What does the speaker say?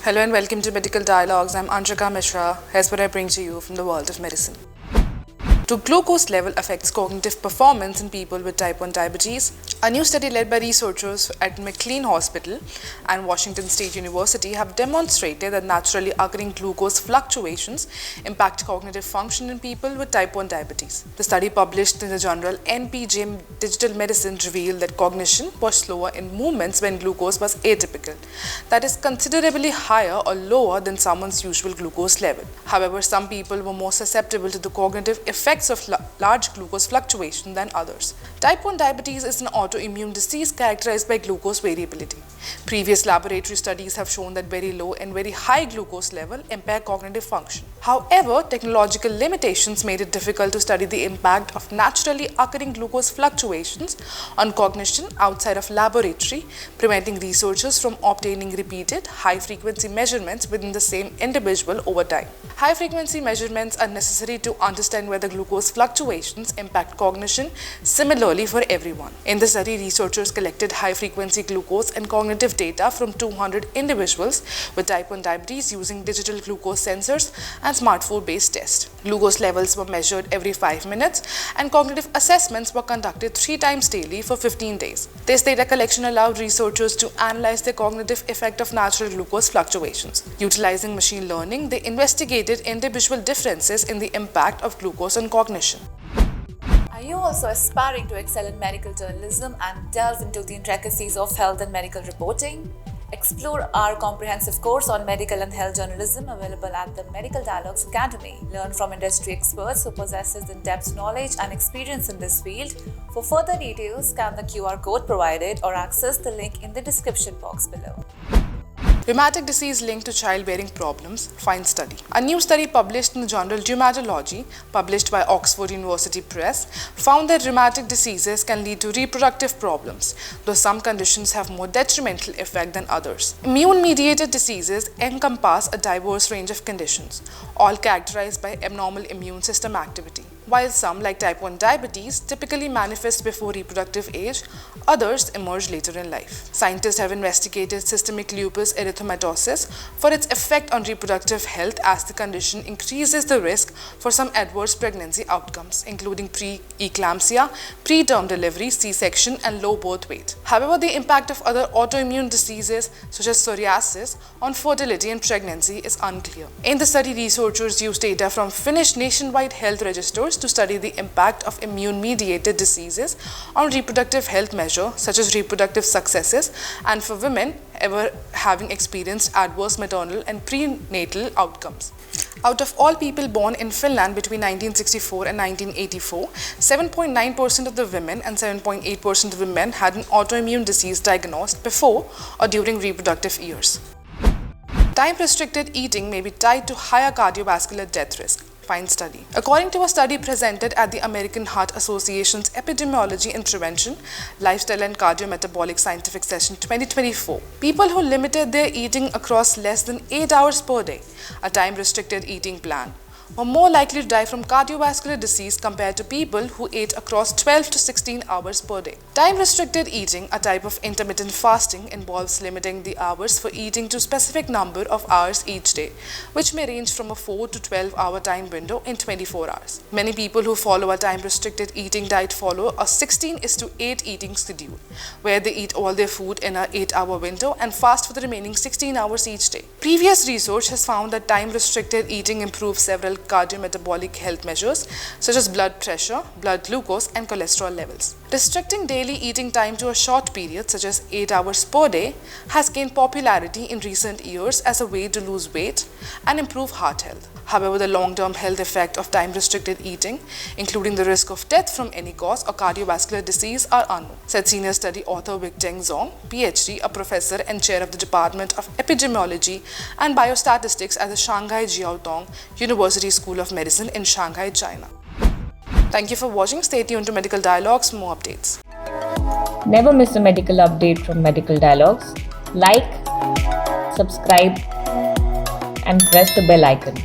Hello and welcome to Medical Dialogues. I'm Anshika Mishra. Here's what I bring to you from the world of medicine. Do glucose level affects cognitive performance in people with type 1 diabetes? A new study led by researchers at McLean Hospital and Washington State University have demonstrated that naturally occurring glucose fluctuations impact cognitive function in people with type 1 diabetes. The study published in the journal NPJ Digital Medicine revealed that cognition was slower in movements when glucose was atypical, that is considerably higher or lower than someone's usual glucose level. However, some people were more susceptible to the cognitive effects of large glucose fluctuation than others. Type 1 diabetes is an autoimmune disease characterized by glucose variability. Previous laboratory studies have shown that very low and very high glucose level impair cognitive function. However, technological limitations made it difficult to study the impact of naturally occurring glucose fluctuations on cognition outside of laboratory, preventing researchers from obtaining repeated high-frequency measurements within the same individual over time. High-frequency measurements are necessary to understand whether glucose fluctuations impact cognition similarly for everyone. In the study, researchers collected high-frequency glucose and cognitive data from 200 individuals with type 1 diabetes using digital glucose sensors and smartphone-based tests. Glucose levels were measured every 5 minutes and cognitive assessments were conducted 3 times daily for 15 days. This data collection allowed researchers to analyze the cognitive effect of natural glucose fluctuations. Utilizing machine learning, they investigated individual differences in the impact of glucose on cognition. Are you also aspiring to excel in medical journalism and delve into the intricacies of health and medical reporting? Explore our comprehensive course on medical and health journalism available at the Medical Dialogues Academy. Learn from industry experts who possesses in-depth knowledge and experience in this field. For further details, scan the QR code provided or access the link in the description box below. Rheumatic disease linked to childbearing problems, find study. A new study published in the journal Rheumatology, published by Oxford University Press, found that rheumatic diseases can lead to reproductive problems, though some conditions have more detrimental effect than others. Immune-mediated diseases encompass a diverse range of conditions, all characterized by abnormal immune system activity. While some, like type 1 diabetes, typically manifest before reproductive age, others emerge later in life. Scientists have investigated systemic lupus erythematosus for its effect on reproductive health, as the condition increases the risk for some adverse pregnancy outcomes, including pre-eclampsia, preterm delivery, C-section, and low birth weight. However, the impact of other autoimmune diseases, such as psoriasis, on fertility and pregnancy is unclear. In the study, researchers used data from Finnish nationwide health registers to study the impact of immune-mediated diseases on reproductive health measures such as reproductive successes and for women ever having experienced adverse maternal and prenatal outcomes. Out of all people born in Finland between 1964 and 1984, 7.9% of the women and 7.8% of the men had an autoimmune disease diagnosed before or during reproductive years. Time-restricted eating may be tied to higher cardiovascular death risk. Find study. According to a study presented at the American Heart Association's Epidemiology Intervention, Lifestyle and Cardiometabolic Scientific Session 2024, people who limited their eating across less than 8 hours per day, a time-restricted eating plan, were more likely to die from cardiovascular disease compared to people who ate across 12 to 16 hours per day. Time-restricted eating, a type of intermittent fasting, involves limiting the hours for eating to a specific number of hours each day, which may range from a 4 to 12-hour time window in 24 hours. Many people who follow a time-restricted eating diet follow a 16:8 eating schedule, where they eat all their food in an 8-hour window and fast for the remaining 16 hours each day. Previous research has found that time-restricted eating improves several cardiometabolic health measures such as blood pressure, blood glucose, and cholesterol levels. Restricting daily eating time to a short period such as 8 hours per day has gained popularity in recent years as a way to lose weight and improve heart health. However, the long-term health effect of time-restricted eating, including the risk of death from any cause or cardiovascular disease, are unknown, said senior study author Vic-Teng Zhong, PhD, a professor and chair of the Department of Epidemiology and Biostatistics at the Shanghai Jiaotong University School of Medicine in Shanghai, China. Thank you for watching. Stay tuned to Medical Dialogues for more updates. Never miss a medical update from Medical Dialogues. Like, subscribe, and press the bell icon.